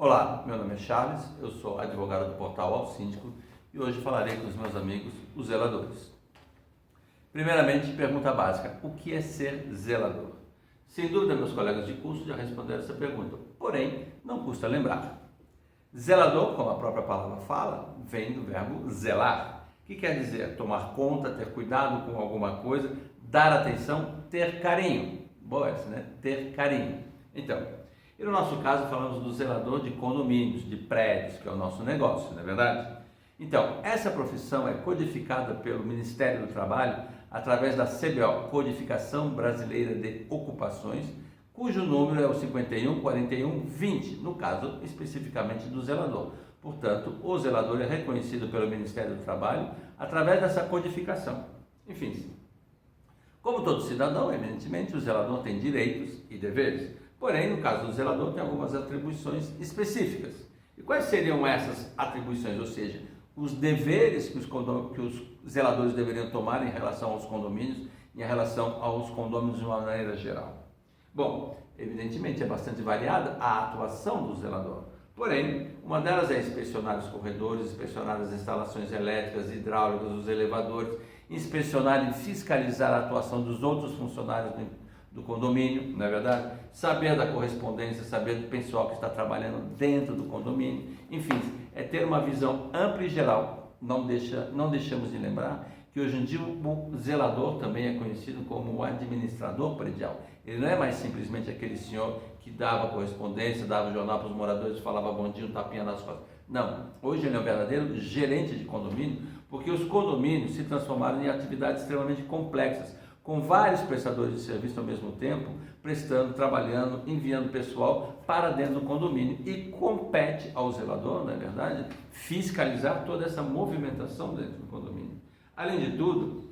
Olá, meu nome é Charles, eu sou advogado do portal Ao Síndico e hoje falarei com os meus amigos, os zeladores. Primeiramente, pergunta básica: o que é ser zelador? Sem dúvida, meus colegas de curso já responderam essa pergunta, porém, não custa lembrar. Zelador, como a própria palavra fala, vem do verbo zelar, que quer dizer tomar conta, ter cuidado com alguma coisa, dar atenção, ter carinho. Boa essa, né? Ter carinho. Então, e no nosso caso falamos do zelador de condomínios, de prédios, que é o nosso negócio, não é verdade? Então, essa profissão é codificada pelo Ministério do Trabalho através da CBO, Codificação Brasileira de Ocupações, cujo número é o 514120, no caso especificamente do zelador. Portanto, o zelador é reconhecido pelo Ministério do Trabalho através dessa codificação. Enfim, como todo cidadão, evidentemente, o zelador tem direitos e deveres. Porém, no caso do zelador, tem algumas atribuições específicas. E quais seriam essas atribuições? Ou seja, os deveres que os zeladores deveriam tomar em relação aos condomínios, em relação aos condôminos de uma maneira geral. Bom, evidentemente é bastante variada a atuação do zelador. Porém, uma delas é inspecionar os corredores, inspecionar as instalações elétricas, hidráulicas, os elevadores, inspecionar e fiscalizar a atuação dos outros funcionários do condomínio, não é verdade? Saber da correspondência, saber do pessoal que está trabalhando dentro do condomínio, enfim, é ter uma visão ampla e geral. Não deixamos de lembrar que hoje em dia o zelador também é conhecido como o administrador predial. Ele não é mais simplesmente aquele senhor que dava correspondência, dava jornal para os moradores, falava bom dia, um tapinha nas costas. Não, hoje ele é um verdadeiro gerente de condomínio, porque os condomínios se transformaram em atividades extremamente complexas, com vários prestadores de serviço ao mesmo tempo, prestando, trabalhando, enviando pessoal para dentro do condomínio. E compete ao zelador, não é verdade, fiscalizar toda essa movimentação dentro do condomínio. Além de tudo,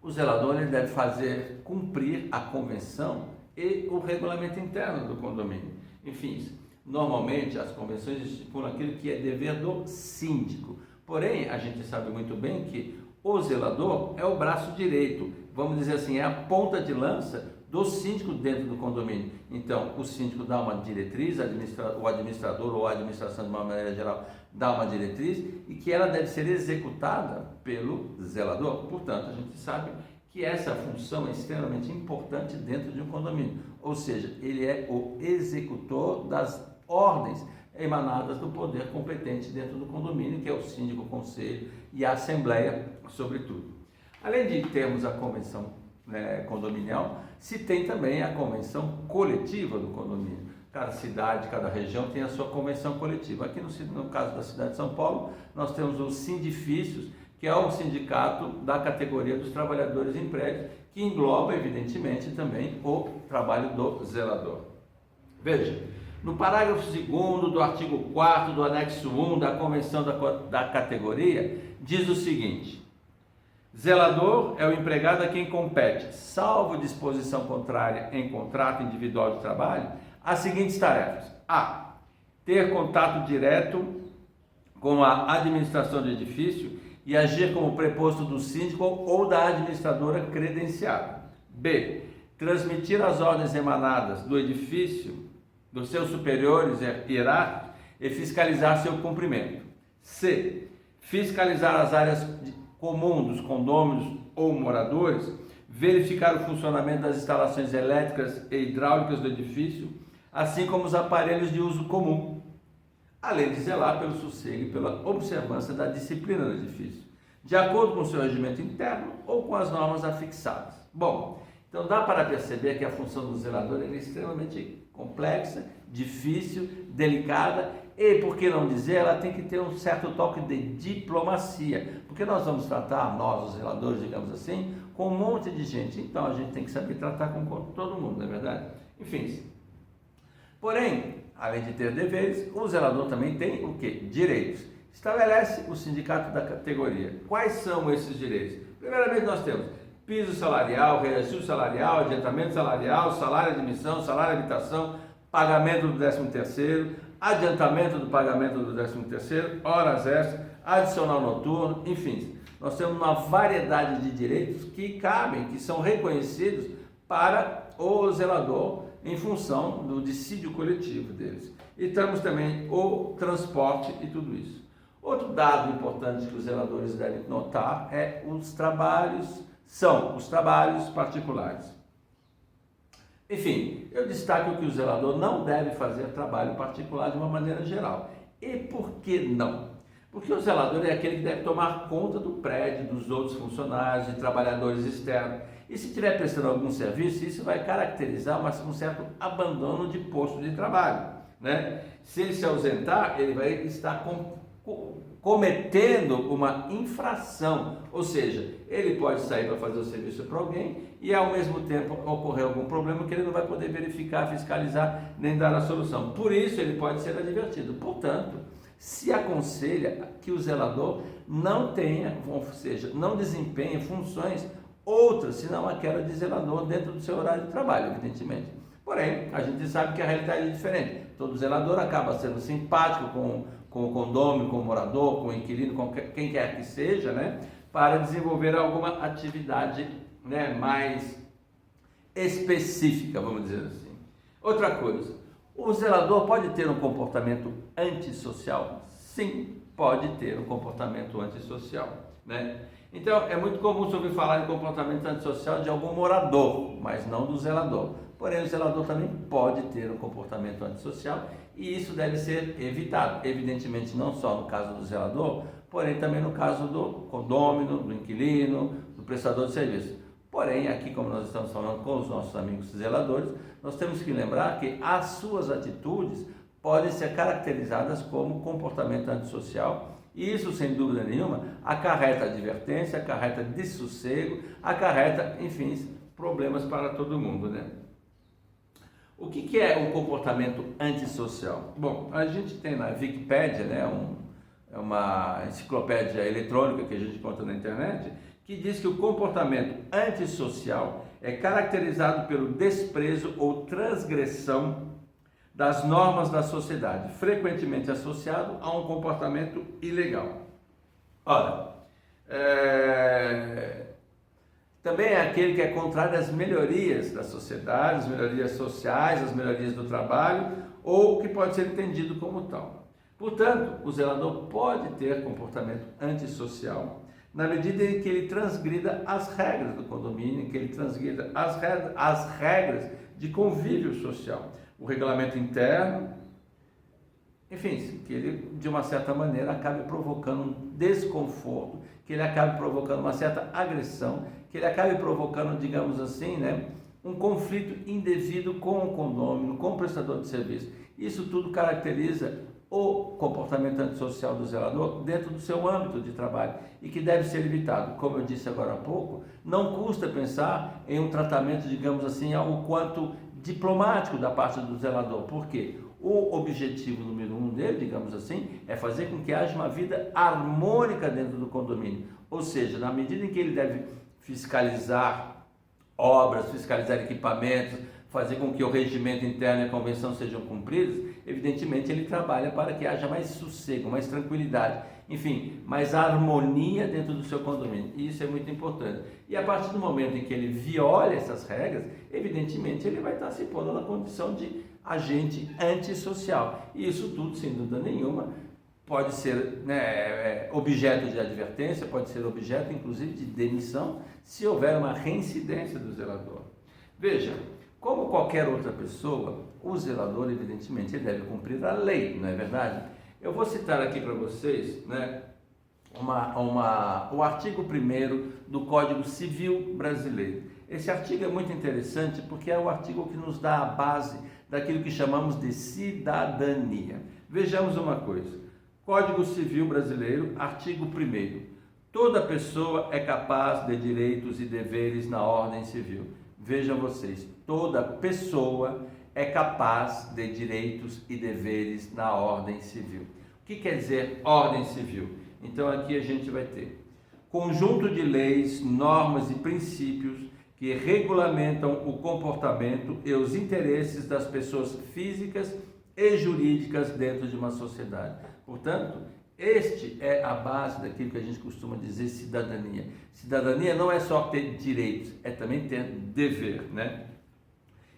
o zelador ele deve fazer cumprir a convenção e o regulamento interno do condomínio. Enfim, normalmente as convenções estipulam aquilo que é dever do síndico. Porém, a gente sabe muito bem que o zelador é o braço direito, vamos dizer assim, é a ponta de lança do síndico dentro do condomínio. Então, o síndico dá uma diretriz, o administrador ou a administração de uma maneira geral dá uma diretriz e que ela deve ser executada pelo zelador. Portanto, a gente sabe que essa função é extremamente importante dentro de um condomínio, ou seja, ele é o executor das ordens emanadas do poder competente dentro do condomínio, que é o síndico, o conselho e a assembleia, sobretudo. Além de termos a convenção condominial, se tem também a convenção coletiva do condomínio. Cada cidade, cada região tem a sua convenção coletiva. Aqui no caso da cidade de São Paulo, nós temos os sindifícios, que é o sindicato da categoria dos trabalhadores em prédios, que engloba, evidentemente, também o trabalho do zelador. Veja, no parágrafo 2º do artigo 4º do anexo 1 da Convenção da Categoria, diz o seguinte: zelador é o empregado a quem compete, salvo disposição contrária em contrato individual de trabalho, as seguintes tarefas: a. ter contato direto com a administração do edifício e agir como preposto do síndico ou da administradora credenciada. b. transmitir as ordens emanadas do edifício dos seus superiores hierárquicos e fiscalizar seu cumprimento. C. fiscalizar as áreas comuns dos condôminos ou moradores, verificar o funcionamento das instalações elétricas e hidráulicas do edifício, assim como os aparelhos de uso comum, além de zelar pelo sossego e pela observância da disciplina do edifício, de acordo com o seu regimento interno ou com as normas afixadas. Bom, então dá para perceber que a função do zelador é extremamente complexa, difícil, delicada e, por que não dizer, ela tem que ter um certo toque de diplomacia, porque nós vamos tratar, nós os zeladores, digamos assim, com um monte de gente, então a gente tem que saber tratar com todo mundo, não é verdade? Enfim, porém, além de ter deveres, o zelador também tem o quê? Direitos. Estabelece o sindicato da categoria. Quais são esses direitos? Primeiramente nós temos piso salarial, reajuste salarial, adiantamento salarial, salário de admissão, salário de habitação, pagamento do 13º, adiantamento do pagamento do 13º, horas extras, adicional noturno, enfim. Nós temos uma variedade de direitos que cabem, que são reconhecidos para o zelador em função do dissídio coletivo deles. E temos também o transporte e tudo isso. Outro dado importante que os zeladores devem notar são os trabalhos particulares. Enfim, eu destaco que o zelador não deve fazer trabalho particular de uma maneira geral. E por que não? Porque o zelador é aquele que deve tomar conta do prédio, dos outros funcionários e trabalhadores externos. E se estiver prestando algum serviço, isso vai caracterizar um certo abandono de posto de trabalho, né? Se ele se ausentar, ele vai estar cometendo uma infração, ou seja, ele pode sair para fazer o serviço para alguém e ao mesmo tempo ocorrer algum problema que ele não vai poder verificar, fiscalizar, nem dar a solução. Por isso ele pode ser advertido. Portanto, se aconselha que o zelador não tenha, ou seja, não desempenhe funções outras, senão aquela de zelador dentro do seu horário de trabalho, evidentemente. Porém, a gente sabe que a realidade é diferente. Todo zelador acaba sendo simpático com o condômino, com o morador, com o inquilino, com quem quer que seja, né, para desenvolver alguma atividade, né, mais específica, vamos dizer assim. Outra coisa, o zelador pode ter um comportamento antissocial? Sim, pode ter um comportamento antissocial, né? Então, é muito comum se ouvir falar em comportamento antissocial de algum morador, mas não do zelador. Porém, o zelador também pode ter um comportamento antissocial e isso deve ser evitado. Evidentemente, não só no caso do zelador, porém também no caso do condômino, do inquilino, do prestador de serviço. Porém, aqui como nós estamos falando com os nossos amigos zeladores, nós temos que lembrar que as suas atitudes podem ser caracterizadas como comportamento antissocial e isso, sem dúvida nenhuma, acarreta advertência, acarreta dessossego, acarreta, enfim, problemas para todo mundo, né? O que é um comportamento antissocial? Bom, a gente tem na Wikipédia, né, é uma enciclopédia eletrônica que a gente encontra na internet, que diz que o comportamento antissocial é caracterizado pelo desprezo ou transgressão das normas da sociedade, frequentemente associado a um comportamento ilegal. Ora, também é aquele que é contrário às melhorias da sociedade, às melhorias sociais, às melhorias do trabalho, ou que pode ser entendido como tal. Portanto, o zelador pode ter comportamento antissocial na medida em que ele transgrida as regras do condomínio, em que ele transgrida as regras de convívio social, o regulamento interno, enfim, que ele, de uma certa maneira, acabe provocando um desconforto, que ele acabe provocando uma certa agressão, que ele acabe provocando, digamos assim, né, um conflito indevido com o condômino, com o prestador de serviço. Isso tudo caracteriza o comportamento antissocial do zelador dentro do seu âmbito de trabalho e que deve ser evitado. Como eu disse agora há pouco, não custa pensar em um tratamento, digamos assim, algo quanto diplomático da parte do zelador. Por quê? O objetivo número 1 dele, digamos assim, é fazer com que haja uma vida harmônica dentro do condomínio. Ou seja, na medida em que ele deve fiscalizar obras, fiscalizar equipamentos, fazer com que o regimento interno e a convenção sejam cumpridos, evidentemente ele trabalha para que haja mais sossego, mais tranquilidade, enfim, mais harmonia dentro do seu condomínio. E isso é muito importante. E a partir do momento em que ele viola essas regras, evidentemente ele vai estar se pondo na condição de agente antissocial. E isso tudo, sem dúvida nenhuma, pode ser, né, objeto de advertência, pode ser objeto, inclusive, de demissão, se houver uma reincidência do zelador. Veja, como qualquer outra pessoa, o zelador, evidentemente, ele deve cumprir a lei, não é verdade? Eu vou citar aqui para vocês, né, o artigo 1º do Código Civil Brasileiro. Esse artigo é muito interessante porque é o artigo que nos dá a base daquilo que chamamos de cidadania. Vejamos uma coisa. Código Civil Brasileiro, artigo 1º. Toda pessoa é capaz de direitos e deveres na ordem civil. Vejam vocês, toda pessoa é capaz de direitos e deveres na ordem civil. O que quer dizer ordem civil? Então aqui a gente vai ter conjunto de leis, normas e princípios que regulamentam o comportamento e os interesses das pessoas físicas e jurídicas dentro de uma sociedade. Portanto, este é a base daquilo que a gente costuma dizer cidadania. Cidadania não é só ter direitos, é também ter dever, né?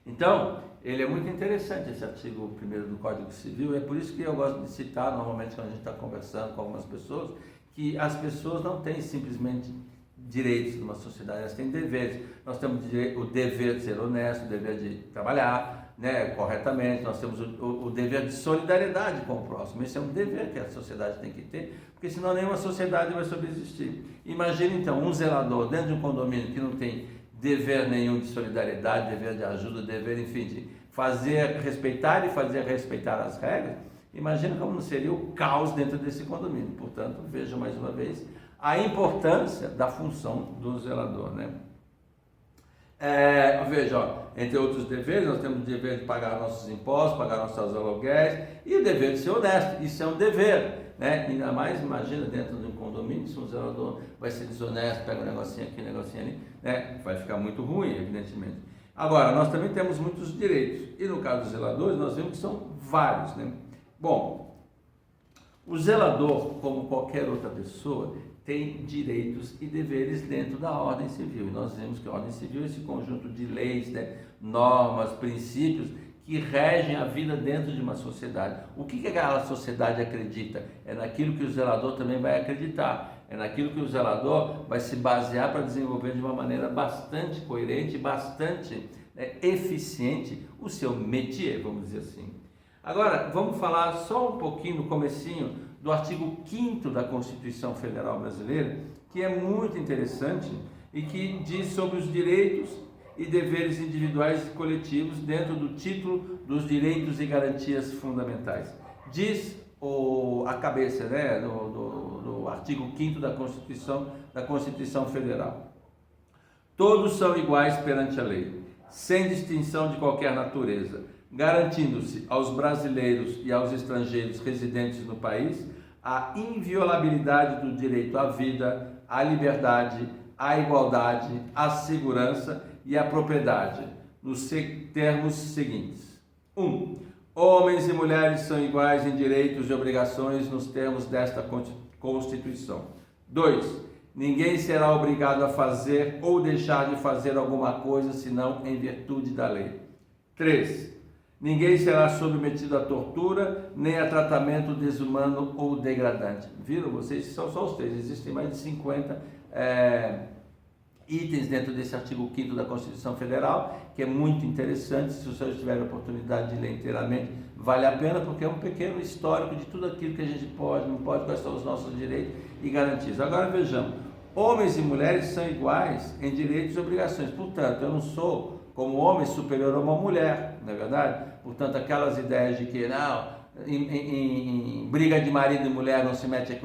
Então, ele é muito interessante, esse artigo 1º do Código Civil, é por isso que eu gosto de citar normalmente quando a gente está conversando com algumas pessoas, que as pessoas não têm simplesmente direitos numa sociedade, elas têm deveres. Nós temos o dever de ser honesto, o dever de trabalhar, né, corretamente, nós temos o dever de solidariedade com o próximo. Esse é um dever que a sociedade tem que ter, porque senão nenhuma sociedade vai subsistir. Imagine então um zelador dentro de um condomínio que não tem dever nenhum de solidariedade, dever de ajuda, dever, enfim, de fazer respeitar e fazer respeitar as regras. Imagina como não seria o caos dentro desse condomínio. Portanto, veja mais uma vez a importância da função do zelador, né? Veja, ó, entre outros deveres, nós temos o dever de pagar nossos impostos, pagar nossos aluguéis e o dever de ser honesto. Isso é um dever, né? Ainda mais, imagina, dentro de um condomínio, se um zelador vai ser desonesto, pega um negocinho aqui, um negocinho ali, né? Vai ficar muito ruim, evidentemente. Agora, nós também temos muitos direitos e no caso dos zeladores, nós vemos que são vários, né? Bom, o zelador, como qualquer outra pessoa, tem direitos e deveres dentro da ordem civil. E nós vemos que a ordem civil é esse conjunto de leis, né, normas, princípios que regem a vida dentro de uma sociedade. O que aquela sociedade acredita? É naquilo que o zelador também vai acreditar. É naquilo que o zelador vai se basear para desenvolver de uma maneira bastante coerente, bastante eficiente o seu métier, vamos dizer assim. Agora, vamos falar só um pouquinho no comecinho do artigo 5º da Constituição Federal Brasileira, que é muito interessante e que diz sobre os direitos e deveres individuais e coletivos dentro do título dos direitos e garantias fundamentais. Diz a cabeça, né, do artigo 5º da Constituição Federal. Todos são iguais perante a lei, sem distinção de qualquer natureza, garantindo-se aos brasileiros e aos estrangeiros residentes no país a inviolabilidade do direito à vida, à liberdade, à igualdade, à segurança e à propriedade, nos termos seguintes. 1. Homens e mulheres são iguais em direitos e obrigações nos termos desta Constituição. 2. Ninguém será obrigado a fazer ou deixar de fazer alguma coisa senão em virtude da lei. 3. Ninguém será submetido a tortura, nem a tratamento desumano ou degradante. Viram vocês? São só os 3. Existem mais de 50 itens dentro desse artigo 5º da Constituição Federal, que é muito interessante. Se os senhores tiverem a oportunidade de ler inteiramente, vale a pena, porque é um pequeno histórico de tudo aquilo que a gente pode, não pode, quais são os nossos direitos e garantias. Agora vejamos, homens e mulheres são iguais em direitos e obrigações. Portanto, eu não sou, como homem, superior a uma mulher, não é verdade? Portanto, aquelas ideias de que não, em briga de marido e mulher não se mete a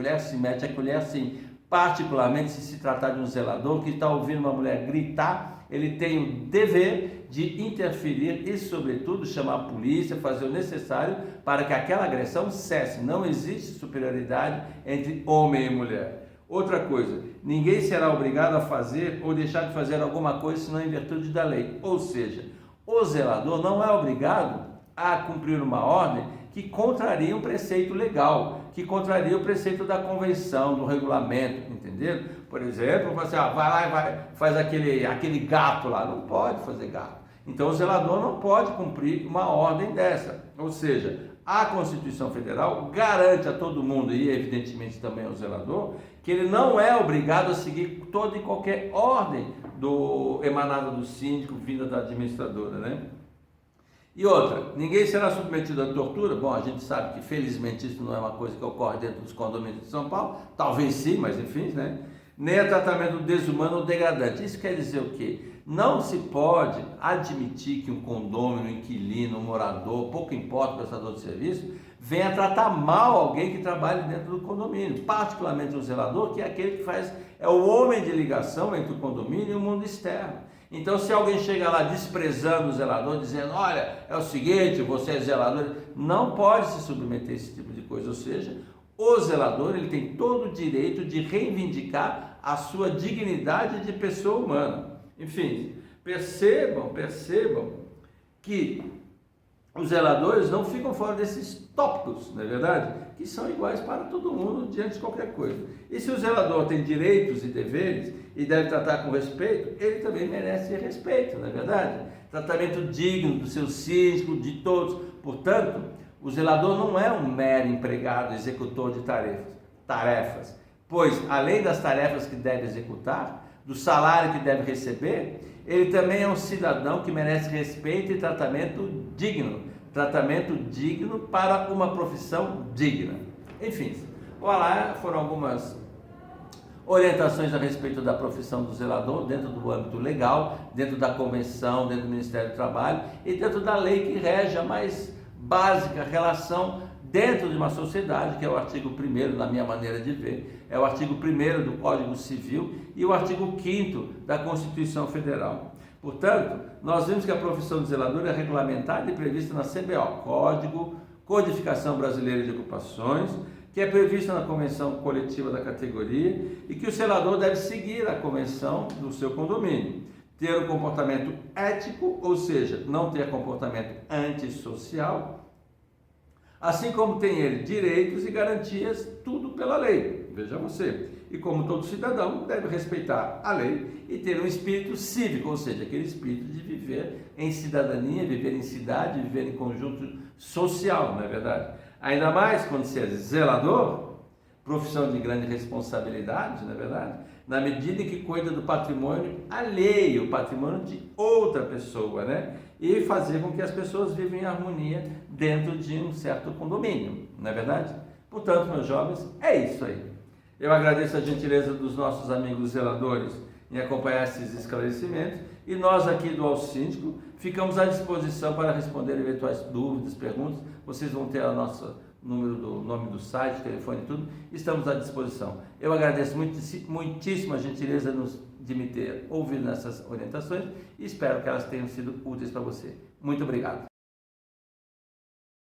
colher sim. Particularmente se tratar de um zelador que está ouvindo uma mulher gritar, ele tem o dever de interferir e, sobretudo, chamar a polícia, fazer o necessário para que aquela agressão cesse. Não existe superioridade entre homem e mulher. Outra coisa, ninguém será obrigado a fazer ou deixar de fazer alguma coisa senão em virtude da lei. Ou seja, o zelador não é obrigado a cumprir uma ordem que contraria um preceito legal, que contraria o preceito da convenção, do regulamento, entenderam? Por exemplo, você vai lá e faz aquele gato lá, não pode fazer gato. Então o zelador não pode cumprir uma ordem dessa. Ou seja, a Constituição Federal garante a todo mundo, e evidentemente também ao zelador, que ele não é obrigado a seguir toda e qualquer ordem emanada do síndico, vinda da administradora, né? E outra, ninguém será submetido à tortura. Bom, a gente sabe que felizmente isso não é uma coisa que ocorre dentro dos condomínios de São Paulo, talvez sim, mas enfim, né? Nem a tratamento desumano ou degradante. Isso quer dizer o quê? Não se pode admitir que um condômino, um inquilino, um morador, pouco importa o prestador de serviço, venha tratar mal alguém que trabalhe dentro do condomínio, particularmente o zelador, que é aquele que é o homem de ligação entre o condomínio e o mundo externo. Então, se alguém chega lá desprezando o zelador, dizendo, olha, é o seguinte, você é zelador, não pode se submeter a esse tipo de coisa. Ou seja, o zelador ele tem todo o direito de reivindicar a sua dignidade de pessoa humana. Enfim, percebam que os zeladores não ficam fora desses tópicos, não é verdade? Que são iguais para todo mundo diante de qualquer coisa. E se o zelador tem direitos e deveres e deve tratar com respeito, ele também merece respeito, não é verdade? tratamento digno do seu síndico, de todos. Portanto, o zelador não é um mero empregado, executor de tarefas, pois, além das tarefas que deve executar, do salário que deve receber, ele também é um cidadão que merece respeito e tratamento digno para uma profissão digna. Enfim, lá foram algumas orientações a respeito da profissão do zelador dentro do âmbito legal, dentro da convenção, dentro do Ministério do Trabalho e dentro da lei que rege a mais básica relação dentro de uma sociedade, que é o artigo 1º, na minha maneira de ver, é o artigo 1º do Código Civil e o artigo 5º da Constituição Federal. Portanto, nós vimos que a profissão de zelador é regulamentada e prevista na CBO, Codificação Brasileira de Ocupações, que é prevista na Convenção Coletiva da categoria e que o zelador deve seguir a convenção do seu condomínio, ter um comportamento ético, ou seja, não ter comportamento antissocial, assim como tem ele direitos e garantias, tudo pela lei, veja você. E como todo cidadão, deve respeitar a lei e ter um espírito cívico, ou seja, aquele espírito de viver em cidadania, viver em cidade, viver em conjunto social, não é verdade? Ainda mais quando você é zelador, profissão de grande responsabilidade, não é verdade? Na medida em que cuida do patrimônio alheio, o patrimônio de outra pessoa, né? E fazer com que as pessoas vivam em harmonia dentro de um certo condomínio, não é verdade? Portanto, meus jovens, é isso aí. Eu agradeço a gentileza dos nossos amigos zeladores em acompanhar esses esclarecimentos e nós aqui do Alsíndico ficamos à disposição para responder eventuais dúvidas, perguntas. Vocês vão ter o nosso nome do site, telefone e tudo, estamos à disposição. Eu agradeço muitíssimo a gentileza de me ter ouvido nessas orientações e espero que elas tenham sido úteis para você. Muito obrigado.